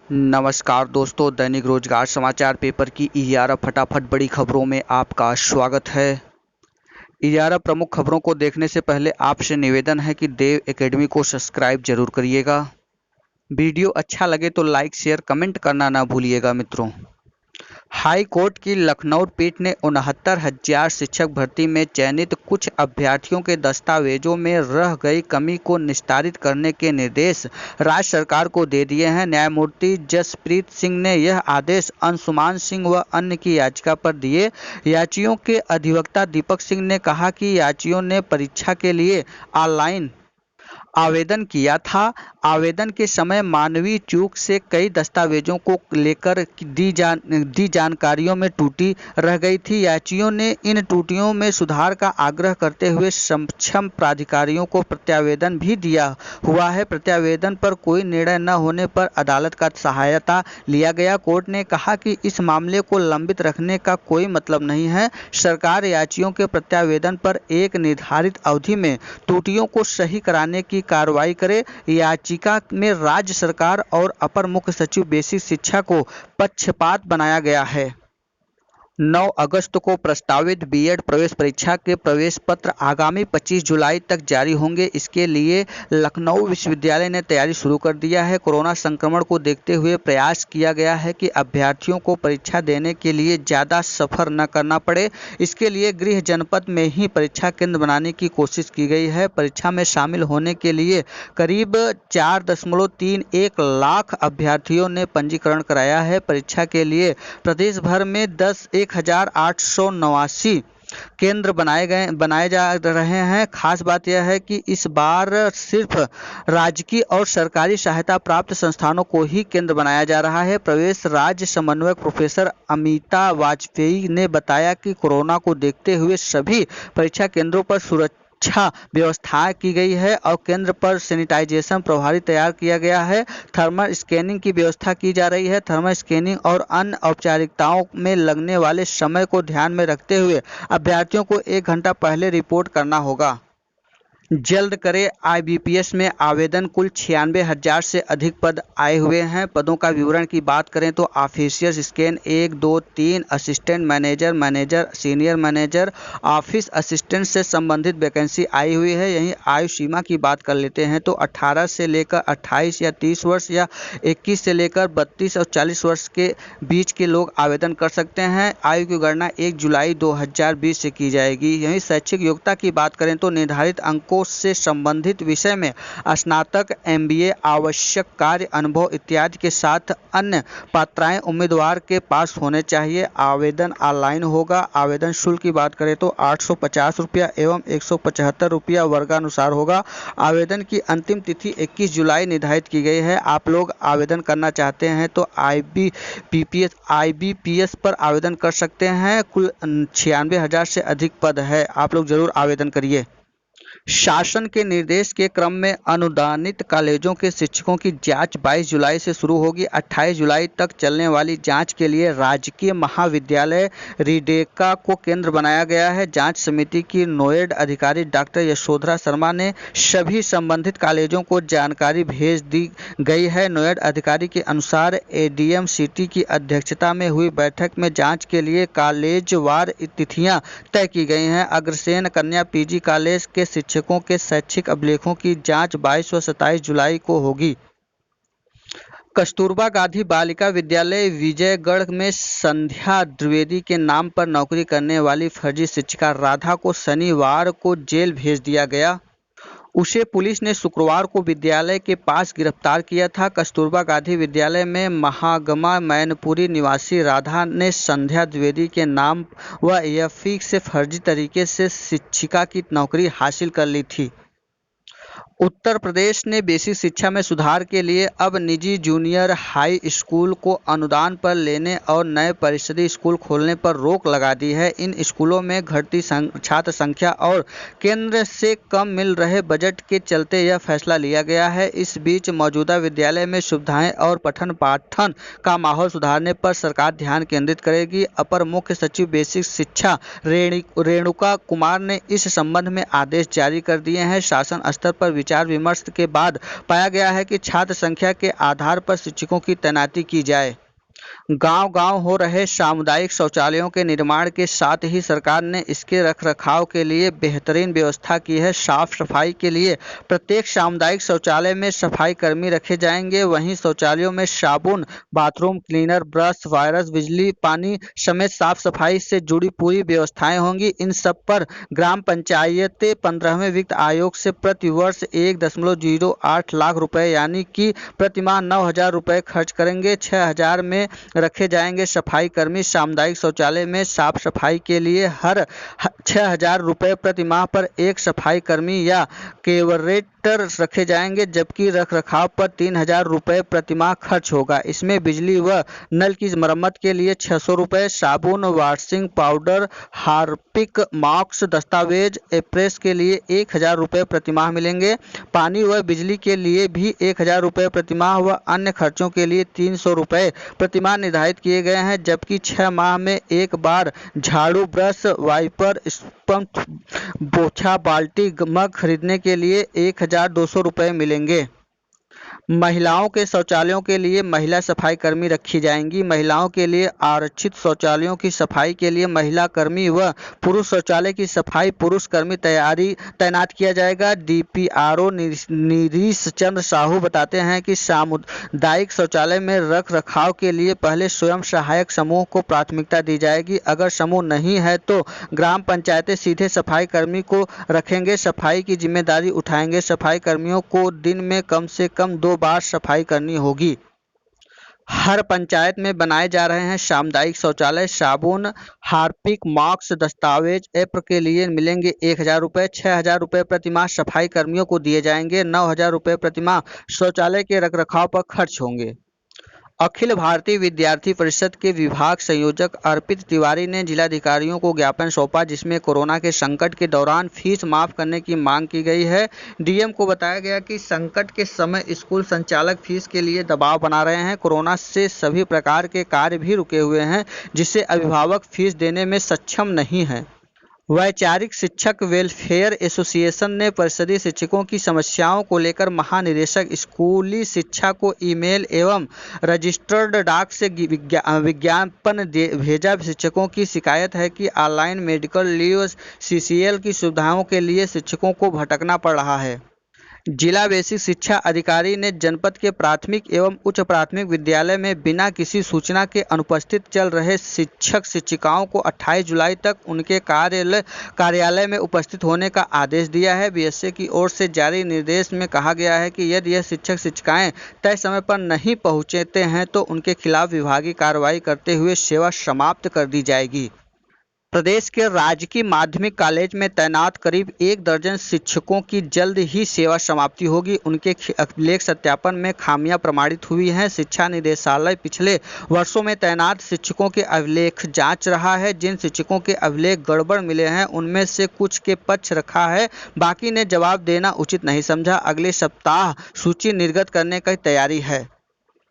नमस्कार दोस्तों, दैनिक रोजगार समाचार पेपर की 11 फटाफट बड़ी खबरों में आपका स्वागत है। 11 प्रमुख खबरों को देखने से पहले आपसे निवेदन है कि देव एकेडमी को सब्सक्राइब जरूर करिएगा। वीडियो अच्छा लगे तो लाइक शेयर कमेंट करना ना भूलिएगा मित्रों। हाई कोर्ट की लखनऊ पीठ ने 69,000 शिक्षक भर्ती में चयनित कुछ अभ्यर्थियों के दस्तावेजों में रह गई कमी को निस्तारित करने के निर्देश राज्य सरकार को दे दिए हैं। न्यायमूर्ति जसप्रीत सिंह ने यह आदेश अंशुमान सिंह व अन्य की याचिका पर दिए। याचियों के अधिवक्ता दीपक सिंह ने कहा कि याचियों ने परीक्षा के लिए ऑनलाइन आवेदन किया था। आवेदन के समय मानवीय चूक से कई दस्तावेजों को लेकर दी जानकारियों में त्रुटि रह गई थी। याचियों ने इन त्रुटियों में सुधार का आग्रह करते हुए सक्षम प्राधिकारियों को प्रत्यावेदन भी दिया हुआ है। प्रत्यावेदन पर कोई निर्णय न होने पर अदालत का सहायता लिया गया। कोर्ट ने कहा कि इस मामले को लंबित रखने का कोई मतलब नहीं है। सरकार याचियों के प्रत्यावेदन पर एक निर्धारित अवधि में त्रुटियों को सही कराने की कार्रवाई करे। याचिका में राज्य सरकार और अपर मुख्य सचिव बेसिक शिक्षा को पक्षपात बनाया गया है। 9 अगस्त को प्रस्तावित बीएड प्रवेश परीक्षा के प्रवेश पत्र आगामी 25 जुलाई तक जारी होंगे। इसके लिए लखनऊ विश्वविद्यालय ने तैयारी शुरू कर दिया है। कोरोना संक्रमण को देखते हुए प्रयास किया गया है कि अभ्यर्थियों को परीक्षा देने के लिए ज़्यादा सफर न करना पड़े। इसके लिए गृह जनपद में ही परीक्षा केंद्र बनाने की कोशिश की गई है। परीक्षा में शामिल होने के लिए करीब 4.31 लाख अभ्यर्थियों ने पंजीकरण कराया है। परीक्षा के लिए प्रदेश भर में 1,889 केंद्र बनाए जा रहे हैं। खास बात यह है कि इस बार सिर्फ राजकीय और सरकारी सहायता प्राप्त संस्थानों को ही केंद्र बनाया जा रहा है। प्रवेश राज्य समन्वयक प्रोफेसर अमिता वाजपेयी ने बताया कि कोरोना को देखते हुए सभी परीक्षा केंद्रों पर सुरक्षा व्यवस्था की गई है और केंद्र पर सैनिटाइजेशन प्रभारी तैयार किया गया है। थर्मल स्कैनिंग की व्यवस्था की जा रही है। थर्मल स्कैनिंग और अन्य औपचारिकताओं में लगने वाले समय को ध्यान में रखते हुए अभ्यर्थियों को 1 घंटा पहले रिपोर्ट करना होगा। जल्द करें आईबीपीएस में आवेदन। कुल 96,000 से अधिक पद आए हुए हैं। पदों का विवरण की बात करें तो official scan 1, 2, 3, assistant manager, senior manager, office assistant से संबंधित वैकेंसी आई हुई है। यहीं आयु सीमा की बात कर लेते हैं तो 18 से लेकर 28 या 30 वर्ष या 21 से लेकर 32 और 40 वर्ष के बीच के लोग आवेदन कर सकते हैं। आयु की गणना 1 जुलाई 2020 से की जाएगी। यहीं शैक्षिक योग्यता की बात करें तो निर्धारित अंकों से संबंधित विषय में स्नातक, एमबीए, आवश्यक कार्य अनुभव इत्यादि के साथ अन्य पात्रताएं उम्मीदवार के पास होने चाहिए। आवेदन ऑनलाइन होगा। आवेदन शुल्क की बात करें तो 850 रुपया एवं 175 रुपया वर्गानुसार होगा। आवेदन की अंतिम तिथि 21 जुलाई निर्धारित की गई है। आप लोग आवेदन करना चाहते हैं तो आईबीपीएस पर आवेदन कर सकते हैं। कुल 96,000 से अधिक पद है। आप लोग जरूर आवेदन करिए। शासन के निर्देश के क्रम में अनुदानित कॉलेजों के शिक्षकों की जांच 22 जुलाई से शुरू होगी। 28 जुलाई तक चलने वाली जांच के लिए राजकीय महाविद्यालय रीडेका को केंद्र बनाया गया है। जांच समिति की नोएड अधिकारी डॉक्टर यशोधरा शर्मा ने सभी संबंधित कॉलेजों को जानकारी भेज दी गई है। नोएड अधिकारी के अनुसार एडीएम सिटी की अध्यक्षता में हुई बैठक में जाँच के लिए कॉलेजवार तिथियाँ तय की गई हैं। अग्रसेन कन्या पीजी कॉलेज के शिक्षकों के शैक्षिक अभिलेखों की जांच 22 व 27 जुलाई को होगी। कस्तूरबा गांधी बालिका विद्यालय विजयगढ़ में संध्या द्विवेदी के नाम पर नौकरी करने वाली फर्जी शिक्षिका राधा को शनिवार को जेल भेज दिया गया। उसे पुलिस ने शुक्रवार को विद्यालय के पास गिरफ्तार किया था। कस्तूरबा गांधी विद्यालय में महागमा मैनपुरी निवासी राधा ने संध्या द्विवेदी के नाम व एफई से फर्जी तरीके से शिक्षिका की नौकरी हासिल कर ली थी। उत्तर प्रदेश ने बेसिक शिक्षा में सुधार के लिए अब निजी जूनियर हाई स्कूल को अनुदान पर लेने और नए परिषदीय स्कूल खोलने पर रोक लगा दी है। इन स्कूलों में घटती छात्र संख्या और केंद्र से कम मिल रहे बजट के चलते यह फैसला लिया गया है। इस बीच मौजूदा विद्यालय में सुविधाएं और पठन पाठन का माहौल सुधारने पर सरकार ध्यान केंद्रित करेगी। अपर मुख्य सचिव बेसिक शिक्षा रेणुका कुमार ने इस संबंध में आदेश जारी कर दिए हैं। शासन स्तर पर विचार विमर्श के बाद पाया गया है कि छात्र संख्या के आधार पर शिक्षकों की तैनाती की जाए। गांव-गांव हो रहे सामुदायिक शौचालयों के निर्माण के साथ ही सरकार ने इसके रखरखाव के लिए बेहतरीन व्यवस्था की है। साफ सफाई के लिए प्रत्येक सामुदायिक शौचालय में सफाई कर्मी रखे जाएंगे। वहीं शौचालयों में साबुन, बाथरूम क्लीनर, ब्रश, वायरस, बिजली, पानी समेत साफ सफाई से जुड़ी पूरी व्यवस्थाएं होंगी। इन सब पर ग्राम पंचायतें 15वें वित्त आयोग से प्रति वर्ष 1.08 लाख रुपए यानी कि प्रतिमाह 9,000 रुपए खर्च करेंगे। 6,000 में रखे जाएंगे सफाई कर्मी। सामुदायिक शौचालय में साफ सफाई के लिए हर 6,000 रुपये प्रति माह पर एक सफाई कर्मी या केवरेटर रखे जाएंगे, जबकि रखरखाव पर 3,000 रुपये प्रति माह खर्च होगा। इसमें बिजली व नल की मरम्मत के लिए 600 रुपये, साबुन, वॉशिंग पाउडर, हार्पिक, मास्क, दस्तावेज, एप्रेस के लिए 1,000 रुपये प्रति माह मिलेंगे। पानी व बिजली के लिए भी 1,000 रुपये प्रति माह व अन्य खर्चों के लिए 300 रुपये प्रति माह निर्धारित किए गए हैं, जबकि 6 माह में एक बार झाड़ू, ब्रश, वाइपर, स्पंज, पोछा, बाल्टी, मग खरीदने के लिए 1,200 रुपये मिलेंगे। महिलाओं के शौचालयों के लिए महिला सफाई कर्मी रखी जाएंगी। महिलाओं के लिए आरक्षित शौचालयों की सफाई के लिए महिला कर्मी व पुरुष शौचालय की सफाई पुरुष कर्मी तैनात किया जाएगा। डीपीआरओ नीरीश चंद्र साहू बताते हैं कि सामुदायिक शौचालय में रख रखाव के लिए पहले स्वयं सहायक समूह को प्राथमिकता दी जाएगी। अगर समूह नहीं है तो ग्राम पंचायतें सीधे सफाई कर्मी को रखेंगे, सफाई की जिम्मेदारी उठाएंगे। सफाई कर्मियों को दिन में कम से कम 2 बार सफाई करनी होगी। हर पंचायत में बनाए जा रहे हैं सामुदायिक शौचालय। साबुन, हार्पिक, मास्क, दस्तावेज, एप्र के लिए मिलेंगे 1,000 रुपये। 6,000 रुपये प्रति माह सफाई कर्मियों को दिए जाएंगे। 9,000 रुपये प्रति माह शौचालय के रखरखाव पर खर्च होंगे। अखिल भारतीय विद्यार्थी परिषद के विभाग संयोजक अर्पित तिवारी ने जिलाधिकारियों को ज्ञापन सौंपा, जिसमें कोरोना के संकट के दौरान फीस माफ करने की मांग की गई है। डीएम को बताया गया कि संकट के समय स्कूल संचालक फीस के लिए दबाव बना रहे हैं। कोरोना से सभी प्रकार के कार्य भी रुके हुए हैं, जिससे अभिभावक फीस देने में सक्षम नहीं है। वैचारिक शिक्षक वेलफेयर एसोसिएशन ने परिषदीय शिक्षकों की समस्याओं को लेकर महानिदेशक स्कूली शिक्षा को ईमेल एवं रजिस्टर्ड डाक से विज्ञापन भेजा। शिक्षकों की शिकायत है कि ऑनलाइन मेडिकल लीव, सीसीएल की सुविधाओं के लिए शिक्षकों को भटकना पड़ रहा है। जिला बेसिक शिक्षा अधिकारी ने जनपद के प्राथमिक एवं उच्च प्राथमिक विद्यालय में बिना किसी सूचना के अनुपस्थित चल रहे शिक्षक शिक्षिकाओं को 28 जुलाई तक उनके कार्यालय में उपस्थित होने का आदेश दिया है। बीएसए की ओर से जारी निर्देश में कहा गया है कि यदि यह शिक्षक शिक्षिकाएं तय समय पर नहीं पहुंचते हैं तो उनके खिलाफ विभागीय कार्रवाई करते हुए सेवा समाप्त कर दी जाएगी। प्रदेश के राजकीय माध्यमिक कॉलेज में तैनात करीब 1 दर्जन शिक्षकों की जल्द ही सेवा समाप्ति होगी। उनके अभिलेख सत्यापन में खामियां प्रमाणित हुई हैं। शिक्षा निदेशालय पिछले वर्षों में तैनात शिक्षकों के अभिलेख जांच रहा है। जिन शिक्षकों के अभिलेख गड़बड़ मिले हैं उनमें से कुछ के पक्ष रखा है, बाकी ने जवाब देना उचित नहीं समझा। अगले सप्ताह सूची निर्गत करने की तैयारी है।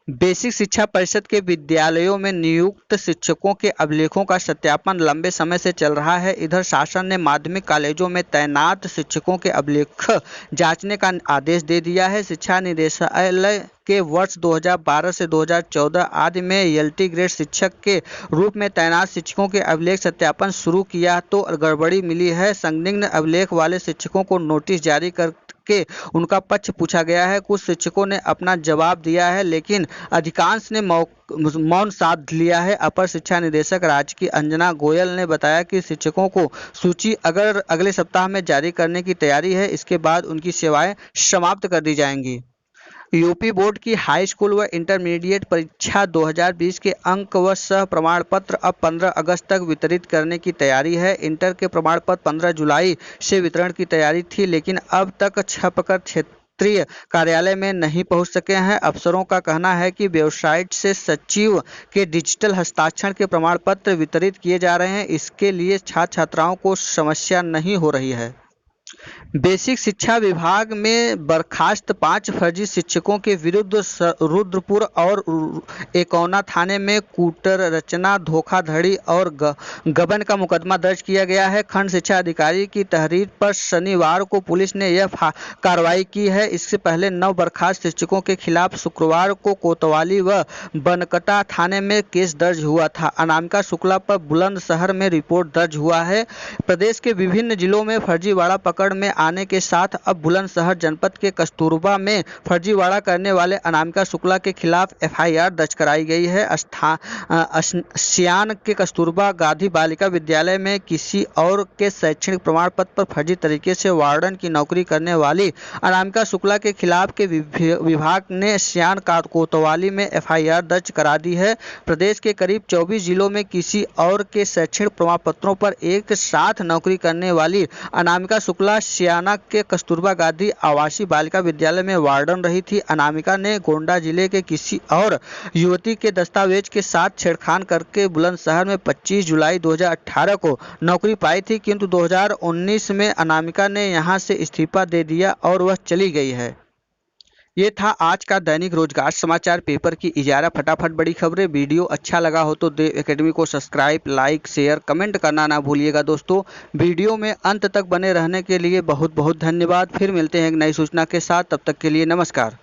बेसिक शिक्षा परिषद के विद्यालयों में नियुक्त शिक्षकों के अभिलेखों का सत्यापन लंबे समय से चल रहा है। इधर शासन ने माध्यमिक कॉलेजों में तैनात शिक्षकों के अभिलेख जांचने का आदेश दे दिया है। शिक्षा निदेशालय के वर्ष 2012 से 2014 आदि में एलटी ग्रेड शिक्षक के रूप में तैनात शिक्षकों के अभिलेख सत्यापन शुरू किया तो गड़बड़ी मिली है। संदिग्ध अभिलेख वाले शिक्षकों को नोटिस जारी करके उनका पक्ष पूछा गया है। कुछ शिक्षकों ने अपना जवाब दिया है, लेकिन अधिकांश ने मौन साध लिया है। अपर शिक्षा निदेशक राजकीय अंजना गोयल ने बताया कि शिक्षकों को सूची अगले सप्ताह में जारी करने की तैयारी है। इसके बाद उनकी सेवाएं समाप्त कर दी जाएंगी। यूपी बोर्ड की हाई स्कूल व इंटरमीडिएट परीक्षा 2020 के अंक व सह प्रमाण पत्र अब 15 अगस्त तक वितरित करने की तैयारी है। इंटर के प्रमाण पत्र 15 जुलाई से वितरण की तैयारी थी, लेकिन अब तक छपकर क्षेत्रीय कार्यालय में नहीं पहुंच सके हैं। अफसरों का कहना है कि वेबसाइट से सचिव के डिजिटल हस्ताक्षर के प्रमाण पत्र वितरित किए जा रहे हैं। इसके लिए छात्र छात्राओं को समस्या नहीं हो रही है। बेसिक शिक्षा विभाग में बर्खास्त 5 फर्जी शिक्षकों के विरुद्ध रुद्रपुर और एकौना थाने में कूटरचना, धोखाधड़ी और गबन का मुकदमा दर्ज किया गया है। खंड शिक्षा अधिकारी की तहरीर पर शनिवार को पुलिस ने यह कार्रवाई की है। इससे पहले 9 बर्खास्त शिक्षकों के खिलाफ शुक्रवार को कोतवाली व बनकटा थाने में केस दर्ज हुआ था। अनामिका शुक्ला पर बुलंदशहर में रिपोर्ट दर्ज हुआ है। प्रदेश के विभिन्न जिलों में फर्जीवाड़ा पकड़ में आने के साथ अब बुलंदशहर जनपद के कस्तूरबा में फर्जीवाड़ा करने वाले अनामिका शुक्ला के खिलाफ एफआईआर दर्ज कराई गई है। सियान के कस्तूरबा गांधी बालिका विद्यालय में किसी और के शैक्षणिक प्रमाण पत्र पर फर्जी तरीके से वार्डन की नौकरी करने वाली अनामिका शुक्ला के खिलाफ के विभाग ने सियान कोतवाली में एफआईआर दर्ज करा दी है। प्रदेश के करीब 24 जिलों में किसी और के शैक्षणिक प्रमाण पत्रों पर एक साथ नौकरी करने वाली अनामिका शुक्ला सियाना के कस्तूरबा गांधी आवासीय बालिका विद्यालय में वार्डन रही थी। अनामिका ने गोंडा जिले के किसी और युवती के दस्तावेज के साथ छेड़खानी करके बुलंदशहर में 25 जुलाई 2018 को नौकरी पाई थी, किंतु 2019 में अनामिका ने यहां से इस्तीफा दे दिया और वह चली गई है। ये था आज का दैनिक रोजगार समाचार पेपर की इजारा फटाफट बड़ी खबरें। वीडियो अच्छा लगा हो तो देव एकेडमी को सब्सक्राइब, लाइक, शेयर, कमेंट करना ना भूलिएगा दोस्तों। वीडियो में अंत तक बने रहने के लिए बहुत बहुत धन्यवाद। फिर मिलते हैं एक नई सूचना के साथ, तब तक के लिए नमस्कार।